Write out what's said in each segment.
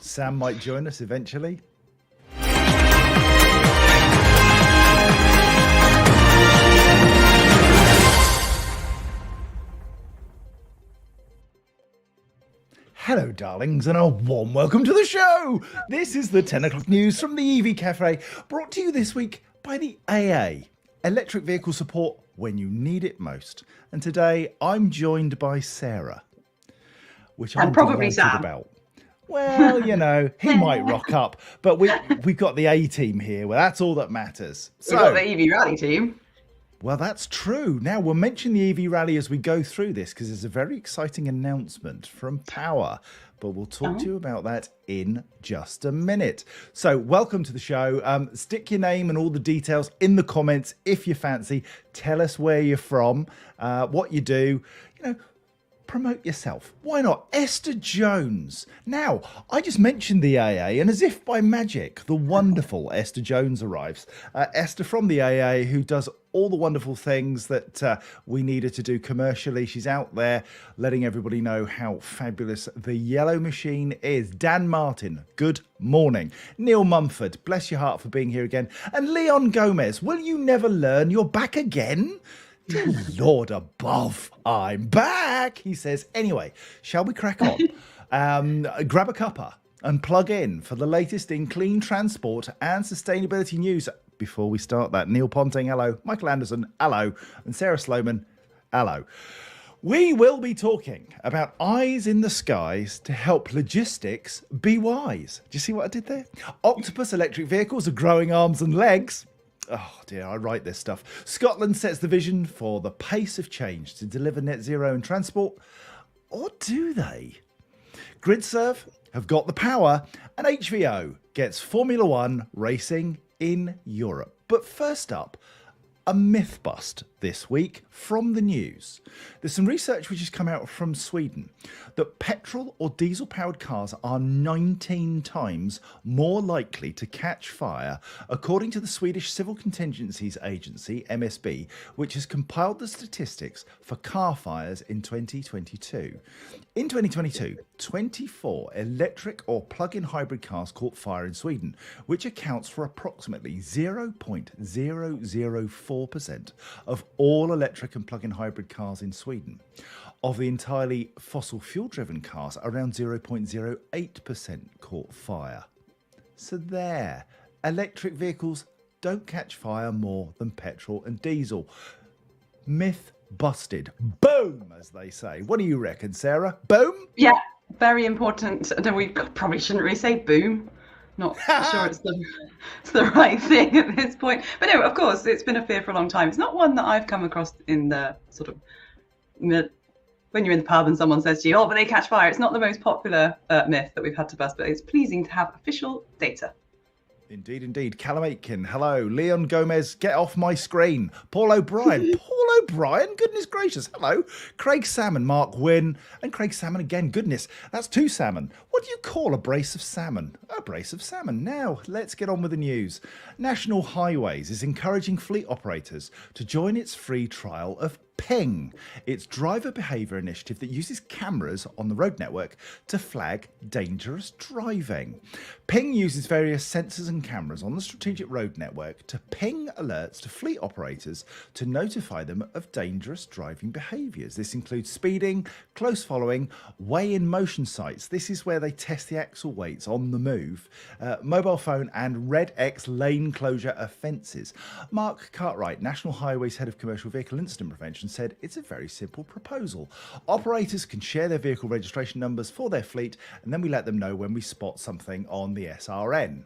Sam might join us eventually. Hello, darlings, and a warm welcome to the show. This is the 10 o'clock news from the EV Café, brought to you this week by the AA, electric vehicle support when you need it most. And today I'm joined by Sarah, which I'm probably delighted Sam. about. Well, you know, he might rock up, but we've got the A team here. Well, that's all that matters. We've got the EV Rally team. Well, that's true. Now, we'll mention the EV Rally as we go through this because there's a very exciting announcement from Power, but we'll talk to you about that in just a minute. So welcome to the show. Stick your name and all the details in the comments if you fancy. Tell us where you're from, what you do, promote yourself. Why not? Esther Jones. Now, I just mentioned the AA, and as if by magic, the wonderful Esther Jones arrives. Esther from the AA, who does all the wonderful things that we need her to do commercially. She's out there letting everybody know how fabulous the yellow machine is. Dan Martin, good morning. Neil Mumford, bless your heart for being here again. And Leon Gomez, will you never learn? You're back again? Dear Lord above, I'm back, he says. Anyway, shall we crack on? Grab a cuppa and plug in for the latest in clean transport and sustainability news. Before we start that, Neil Ponting, hello. Michael Anderson, hello. And Sarah Sloman, hello. We will be talking about eyes in the skies to help logistics be wise. Do you see what I did there? Octopus electric vehicles are growing arms and legs. Oh dear, I write this stuff. Scotland sets the vision for the pace of change to deliver net zero in transport. Or do they? Gridserve have got the power, and HVO gets Formula One racing in Europe. But first up, a myth bust this week from the news. There's some research which has come out from Sweden that petrol or diesel powered cars are 19 times more likely to catch fire, according to the Swedish Civil Contingencies Agency, MSB, which has compiled the statistics for car fires in 2022. In 2022, 24 electric or plug-in hybrid cars caught fire in Sweden, which accounts for approximately 0.004% of all electric and plug-in hybrid cars in Sweden. Of the entirely fossil fuel-driven cars, around 0.08% caught fire. So there, electric vehicles don't catch fire more than petrol and diesel. Myth busted. Boom, as they say. What do you reckon, Sarah? Boom? Yeah, very important. We probably shouldn't really say boom. Not sure it's the right thing at this point. But no, of course, it's been a fear for a long time. It's not one that I've come across in the sort of, when you're in the pub and someone says to you, oh, but they catch fire. It's not the most popular myth that we've had to bust, but it's pleasing to have official data. Indeed, indeed. Callum Aitken, hello. Leon Gomez, get off my screen. Paul O'Brien. Paul O'Brien, goodness gracious, hello. Craig Salmon, Mark Wynn, and Craig Salmon again. Goodness, that's two salmon. What do you call a brace of salmon? A brace of salmon. Now, let's get on with the news. National Highways is encouraging fleet operators to join its free trial of Ping, its driver behaviour initiative that uses cameras on the road network to flag dangerous driving. Ping uses various sensors and cameras on the strategic road network to ping alerts to fleet operators to notify them of dangerous driving behaviours. This includes speeding, close following, weigh-in motion sites. This is where they test the axle weights on the move, mobile phone and red X lane closure offences. Mark Cartwright, National Highways Head of Commercial Vehicle Incident Prevention, said it's a very simple proposal. Operators can share their vehicle registration numbers for their fleet, and then we let them know when we spot something on the SRN.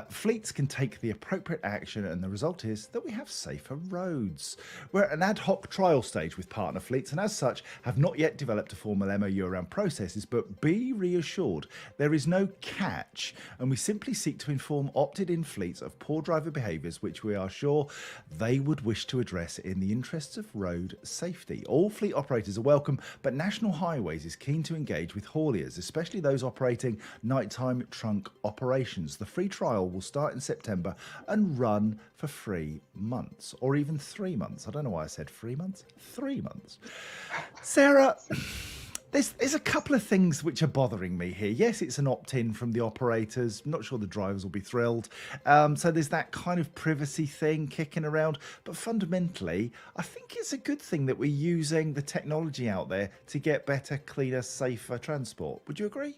Fleets can take the appropriate action, and the result is that we have safer roads. We're at an ad hoc trial stage with partner fleets, and as such have not yet developed a formal MOU around processes, but be reassured there is no catch, and we simply seek to inform opted-in fleets of poor driver behaviours which we are sure they would wish to address in the interests of road safety. All fleet operators are welcome, but National Highways is keen to engage with hauliers, especially those operating nighttime trunk operations. The free trial will start in September and run for 3 months, or even 3 months. I don't know why I said 3 months. 3 months. Sarah, There's a couple of things which are bothering me here. Yes, it's an opt-in from the operators. Not sure the drivers will be thrilled. So there's that kind of privacy thing kicking around. But fundamentally, I think it's a good thing that we're using the technology out there to get better, cleaner, safer transport. Would you agree?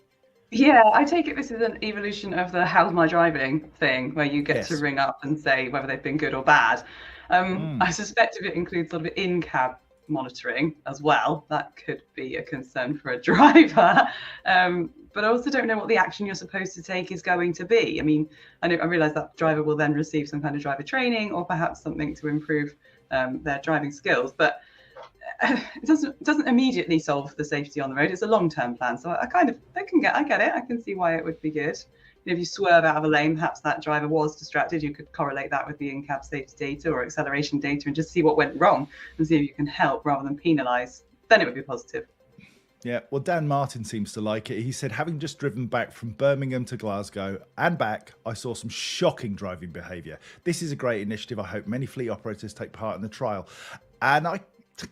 Yeah, I take it this is an evolution of the how's my driving thing, where you get to Yes. ring up and say whether they've been good or bad. I suspect if it includes sort of in-cab monitoring as well, that could be a concern for a driver. But I also don't know what the action you're supposed to take is going to be. I mean, I realise that driver will then receive some kind of driver training or perhaps something to improve their driving skills. But it doesn't immediately solve the safety on the road. It's a long-term plan, so I get it. I can see why it would be good. If you swerve out of a lane, perhaps that driver was distracted. You could correlate that with the in-cab safety data or acceleration data and just see what went wrong and see if you can help rather than penalise. Then it would be positive. Yeah, well, Dan Martin seems to like it. He said, having just driven back from Birmingham to Glasgow and back, I saw some shocking driving behaviour. This is a great initiative. I hope many fleet operators take part in the trial. And I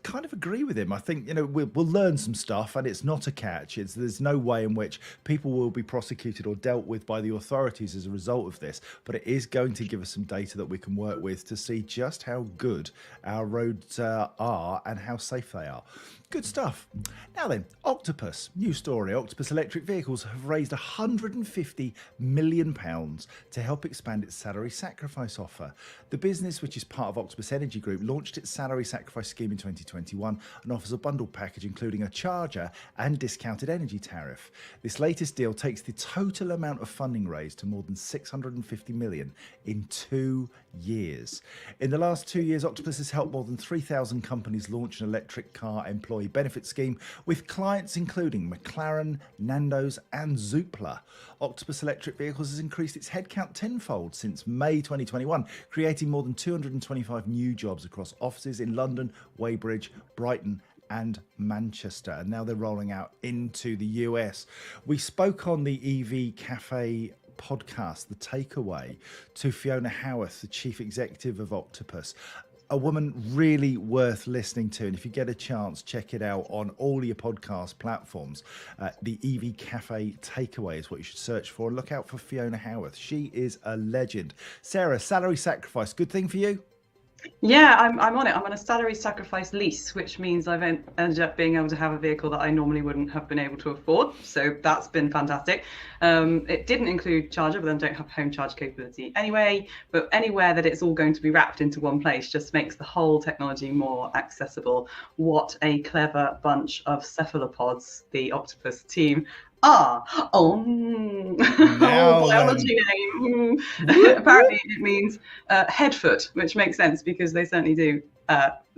kind of agree with him. I think, we'll learn some stuff, and it's not a catch. There's no way in which people will be prosecuted or dealt with by the authorities as a result of this, but it is going to give us some data that we can work with to see just how good our roads are and how safe they are. Good stuff. Now then, Octopus, new story. Octopus electric vehicles have raised £150 million to help expand its salary sacrifice offer. The business, which is part of Octopus Energy Group, launched its salary sacrifice scheme in 2021 and offers a bundled package including a charger and discounted energy tariff. This latest deal takes the total amount of funding raised to more than £650 million in 2 years. In the last 2 years, Octopus has helped more than 3,000 companies launch an electric car employee benefit scheme with clients including McLaren, Nando's and Zoopla. Octopus Electric Vehicles has increased its headcount tenfold since May 2021, creating more than 225 new jobs across offices in London, Weybridge, Brighton and Manchester. And now they're rolling out into the US. We spoke on the EV Café podcast, The Takeaway, to Fiona Howarth, the chief executive of Octopus. A woman really worth listening to. And if you get a chance, check it out on all your podcast platforms. The EV Cafe Takeaway is what you should search for. Look out for Fiona Howarth. She is a legend. Sarah, salary sacrifice, good thing for you? Yeah, I'm on it. I'm on a salary sacrifice lease, which means I've ended up being able to have a vehicle that I normally wouldn't have been able to afford. So that's been fantastic. It didn't include charger, but then don't have home charge capability anyway. But anywhere that it's all going to be wrapped into one place just makes the whole technology more accessible. What a clever bunch of cephalopods the Octopus team Now biology name. Apparently it means head foot, which makes sense because they certainly do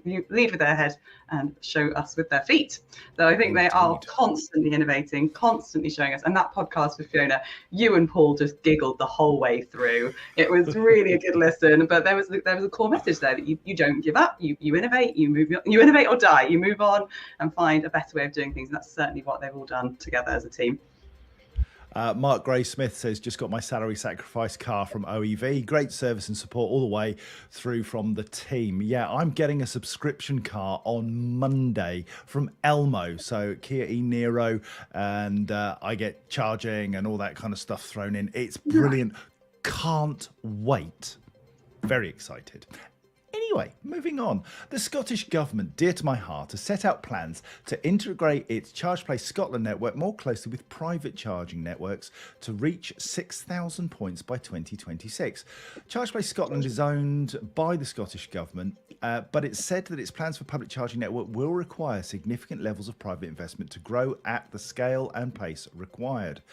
lead with their head and show us with their feet. So I think they are constantly innovating, constantly showing us. And that podcast with Fiona, you and Paul just giggled the whole way through. It was really a good listen. But there was a core message there that you don't give up, you innovate, you innovate or die, you move on and find a better way of doing things. And that's certainly what they've all done together as a team. Mark Gray Smith says, just got my salary sacrifice car from OEV. Great service and support all the way through from the team. Yeah, I'm getting a subscription car on Monday from Elmo. So Kia e-Niro, and I get charging and all that kind of stuff thrown in. It's brilliant. Can't wait. Very excited. Anyway, moving on. The Scottish Government, dear to my heart, has set out plans to integrate its ChargePlace Scotland network more closely with private charging networks to reach 6,000 points by 2026. ChargePlace Scotland is owned by the Scottish Government, but it's said that its plans for public charging network will require significant levels of private investment to grow at the scale and pace required.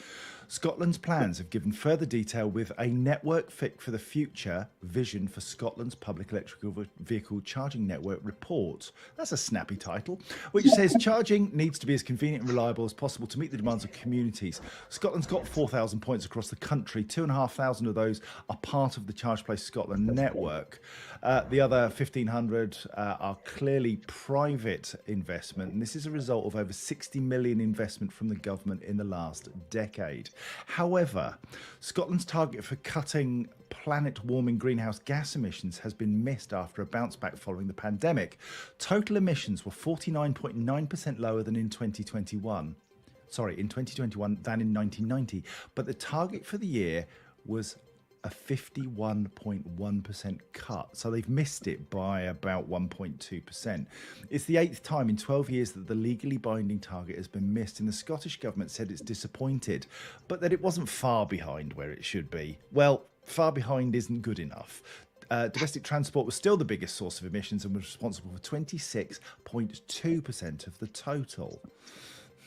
Scotland's plans have given further detail with a network fit for the future vision for Scotland's public electrical vehicle charging network report. That's a snappy title, which says charging needs to be as convenient and reliable as possible to meet the demands of communities. Scotland's got 4,000 points across the country. 2,500 of those are part of the ChargePlace Scotland network. The other 1,500 are clearly private investment, and this is a result of over 60 million investment from the government in the last decade. However, Scotland's target for cutting planet-warming greenhouse gas emissions has been missed after a bounce back following the pandemic. Total emissions were 49.9% lower than in 2021. In 2021 than in 1990. But the target for the year was a 51.1% cut. So they've missed it by about 1.2%. It's the 8th time in 12 years that the legally binding target has been missed, and the Scottish Government said it's disappointed, but that it wasn't far behind where it should be. Well, far behind isn't good enough. Domestic transport was still the biggest source of emissions and was responsible for 26.2% of the total.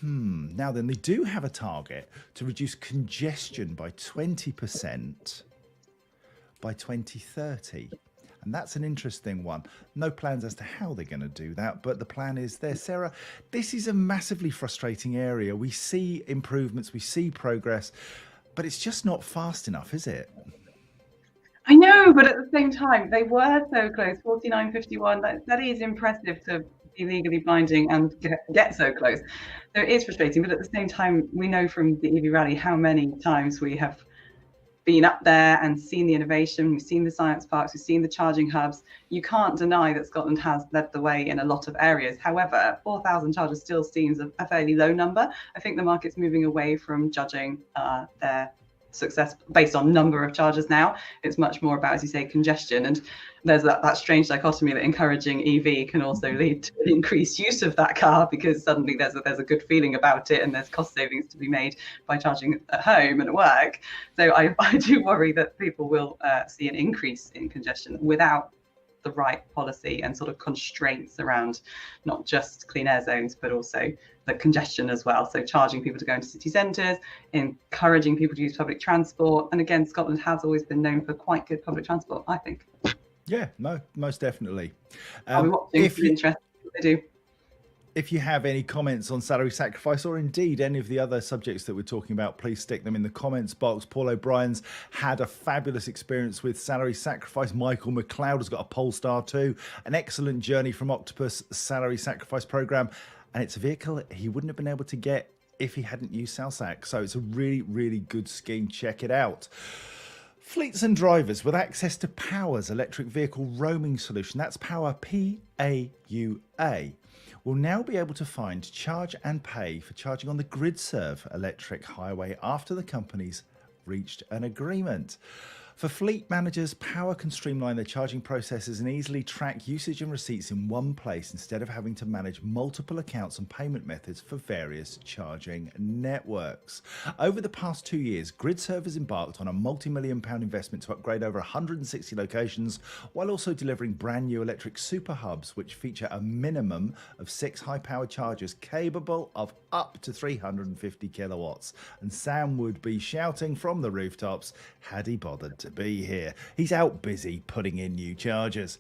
Now then, they do have a target to reduce congestion by 20% by 2030. And that's an interesting one. No plans as to how they're going to do that, but the plan is there. Sarah, this is a massively frustrating area. We see improvements, we see progress, but it's just not fast enough, is it? I know, but at the same time, they were so close, 49.51. That is impressive to be legally binding and get so close. So it is frustrating, but at the same time, we know from the EV rally how many times we have been up there and seen the innovation. We've seen the science parks, we've seen the charging hubs. You can't deny that Scotland has led the way in a lot of areas. However, 4,000 chargers still seems a fairly low number. I think the market's moving away from judging their success based on number of chargers now. It's much more about, as you say, congestion. And there's that strange dichotomy that encouraging EV can also lead to an increased use of that car, because suddenly there's a good feeling about it and there's cost savings to be made by charging at home and at work. So I do worry that people will see an increase in congestion without the right policy and sort of constraints around not just clean air zones, but also the congestion as well. So charging people to go into city centres, encouraging people to use public transport. And again, Scotland has always been known for quite good public transport, I think. Yeah, no, most definitely. I'll be watching with interest what they do. If you have any comments on salary sacrifice, or indeed any of the other subjects that we're talking about, please stick them in the comments box. Paul O'Brien's had a fabulous experience with salary sacrifice. Michael McLeod has got a Polestar too. An excellent journey from Octopus salary sacrifice program. And it's a vehicle he wouldn't have been able to get if he hadn't used SalSac. So it's a really, really good scheme. Check it out. Fleets and drivers with access to Power's electric vehicle roaming solution, that's Power, P-A-U-A, will now be able to find, charge and pay for charging on the GridServe electric highway after the companies reached an agreement. For fleet managers, Power can streamline their charging processes and easily track usage and receipts in one place instead of having to manage multiple accounts and payment methods for various charging networks. Over the past 2 years, GridServe has embarked on a multi-million-pound investment to upgrade over 160 locations, while also delivering brand new electric super hubs, which feature a minimum of 6 high-powered chargers capable of up to 350 kilowatts. And Sam would be shouting from the rooftops had he bothered to be here. He's out busy putting in new chargers.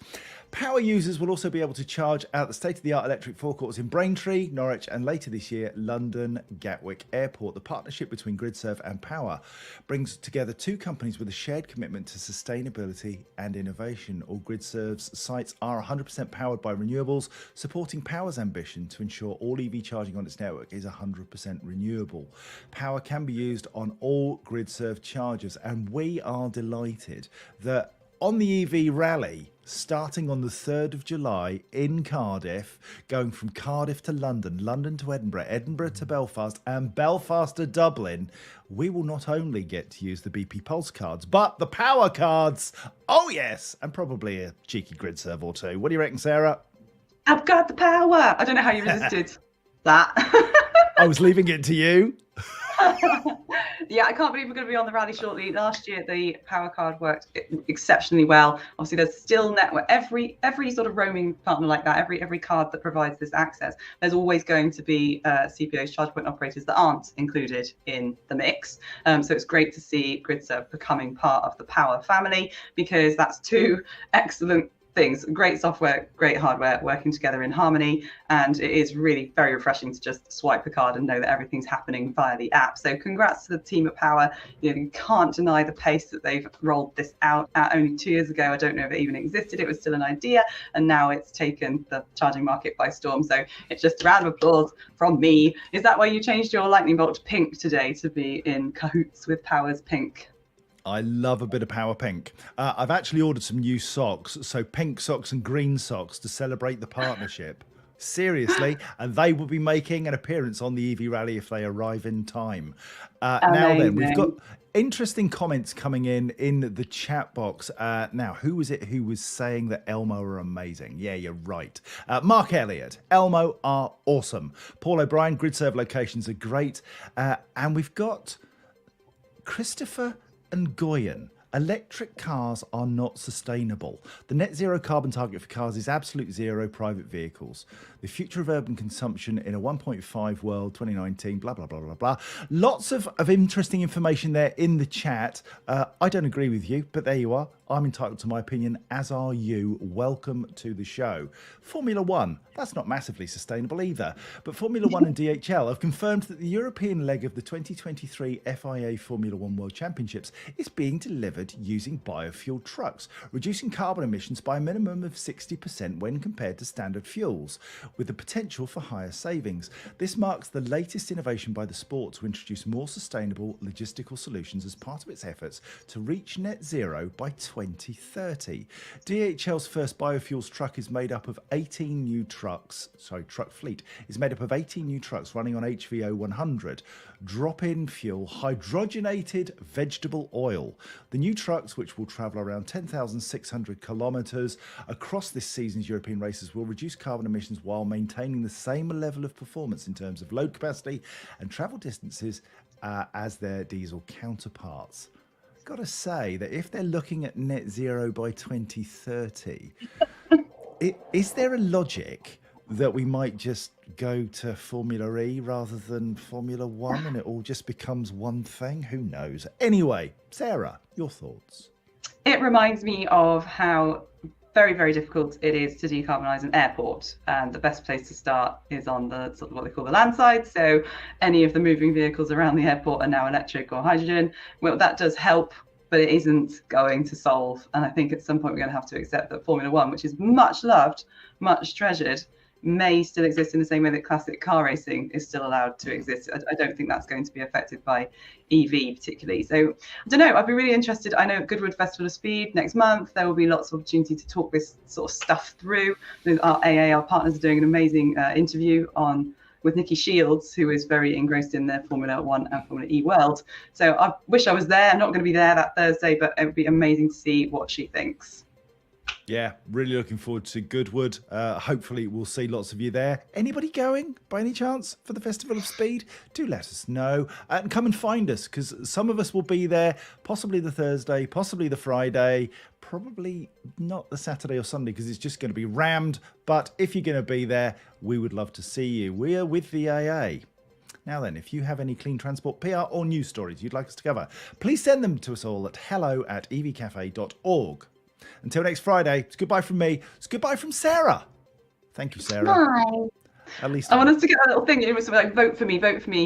Power users will also be able to charge at the state-of-the-art electric forecourts in Braintree, Norwich, and later this year, London Gatwick Airport. The partnership between GridServe and Power brings together two companies with a shared commitment to sustainability and innovation. All GridServe's sites are 100% powered by renewables, supporting Power's ambition to ensure all EV charging on its network is 100% renewable. Power can be used on all GridServe chargers, and we are delighted that on the EV rally, starting on the 3rd of July in Cardiff, going from Cardiff to London, London to Edinburgh, Edinburgh to Belfast, and Belfast to Dublin, we will not only get to use the BP Pulse cards, but the Power cards. Oh, yes. And probably a cheeky GridServe or two. What do you reckon, Sarah? I've got the power. I don't know how you resisted that. I was leaving it to you. Yeah, I can't believe we're going to be on the rally shortly. Last year, the Power card worked exceptionally well. Obviously, there's still network. Every sort of roaming partner like that, every card that provides this access, there's always going to be CPOs, charge point operators, that aren't included in the mix. So it's great to see GridServe becoming part of the Power family, because that's two excellent things, great software, great hardware working together in harmony, and it is really very refreshing to just swipe the card and know that everything's happening via the app. So congrats to the team at Power. You can't deny the pace that they've rolled this out. Only 2 years ago, I don't know if it even existed, it was still an idea, and now it's taken the charging market by storm. So it's just a round of applause from me. Is that why you changed your lightning bolt pink today, to be in cahoots with Power's pink? I love a bit of power pink. I've actually ordered some new socks, so pink socks and green socks to celebrate the partnership. Seriously, and they will be making an appearance on the EV Rally if they arrive in time. Now then, we've got Amazing. interesting comments coming in the chat box. Now, who was it who was saying that Elmo are amazing? Yeah, you're right. Mark Elliott, Elmo are awesome. Paul O'Brien, grid serve locations are great. And we've got Christopher and Goyen. Electric cars are not sustainable. The net zero carbon target for cars is absolute zero private vehicles. The future of urban consumption in a 1.5 world, 2019, blah, blah, blah, blah, blah. Lots of interesting information there in the chat. I don't agree with you, but there you are. I'm entitled to my opinion, as are you. Welcome to the show. Formula One, that's not massively sustainable either. But Formula One and DHL have confirmed that the European leg of the 2023 FIA Formula One World Championships is being delivered using biofuel trucks, reducing carbon emissions by a minimum of 60% when compared to standard fuels, with the potential for higher savings. This marks the latest innovation by the sport to introduce more sustainable logistical solutions as part of its efforts to reach net zero by 2030. DHL's first biofuels truck is made up of 18 new trucks, truck fleet is made up of 18 new trucks running on HVO 100, drop-in fuel, hydrogenated vegetable oil. The new trucks, which will travel around 10,600 kilometres across this season's European races, will reduce carbon emissions while maintaining the same level of performance in terms of load capacity and travel distances as their diesel counterparts. Got to say that if they're looking at net zero by 2030, is there a logic that we might just go to Formula E rather than Formula One and it all just becomes one thing? Who knows? Anyway, Sarah, your thoughts? It reminds me of how very, very difficult it is to decarbonise an airport. And the best place to start is on the sort of what they call the land side. So any of the moving vehicles around the airport are now electric or hydrogen. Well, that does help, but it isn't going to solve. And I think at some point we're going to have to accept that Formula One, which is much loved, much treasured, may still exist in the same way that classic car racing is still allowed to exist. I don't think that's going to be affected by EV particularly. So I don't know, I'd be really interested. I know at Goodwood Festival of Speed next month, there will be lots of opportunity to talk this sort of stuff through. Our AA, our partners, are doing an amazing interview with Nikki Shields, who is very engrossed in the Formula One and Formula E world. So I wish I was there. I'm not going to be there that Thursday, but it would be amazing to see what she thinks. Yeah, really looking forward to Goodwood. Hopefully we'll see lots of you there. Anybody going by any chance for the Festival of Speed? Do let us know and come and find us, because some of us will be there, possibly the Thursday, possibly the Friday, probably not the Saturday or Sunday because it's just going to be rammed. But if you're going to be there, we would love to see you. We are with the AA. Now then, if you have any clean transport, PR or news stories you'd like us to cover, please send them to us all at hello@evcafe.org. Until next Friday, it's goodbye from me. It's goodbye from Sarah. Thank you, Sarah. Bye. At least I want us to get a little thing. It was like vote for me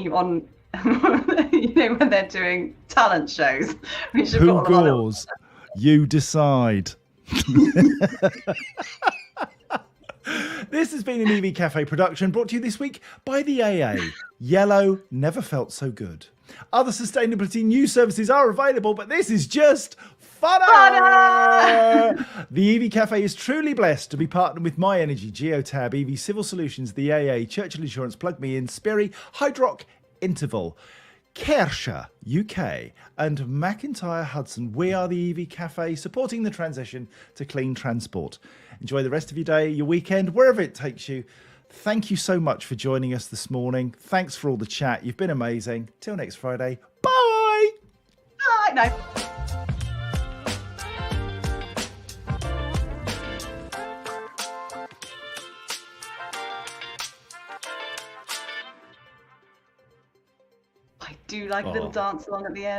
on, when they're doing talent shows. We should who put all our goes? You decide. This has been an EV Cafe production brought to you this week by the AA. Yellow never felt so good. Other sustainability news services are available, but this is just funner! The EV Cafe is truly blessed to be partnered with My Energy, Geotab, EV Civil Solutions, the AA, Churchill Insurance, Plug Me In, Sperry, Hydrock, Interval, Kersha UK, and McIntyre Hudson. We are the EV Cafe, supporting the transition to clean transport. Enjoy the rest of your day, your weekend, wherever it takes you. Thank you so much for joining us this morning. Thanks for all the chat. You've been amazing. Till next Friday. Bye! Bye. No. I do like a little dance along at the end.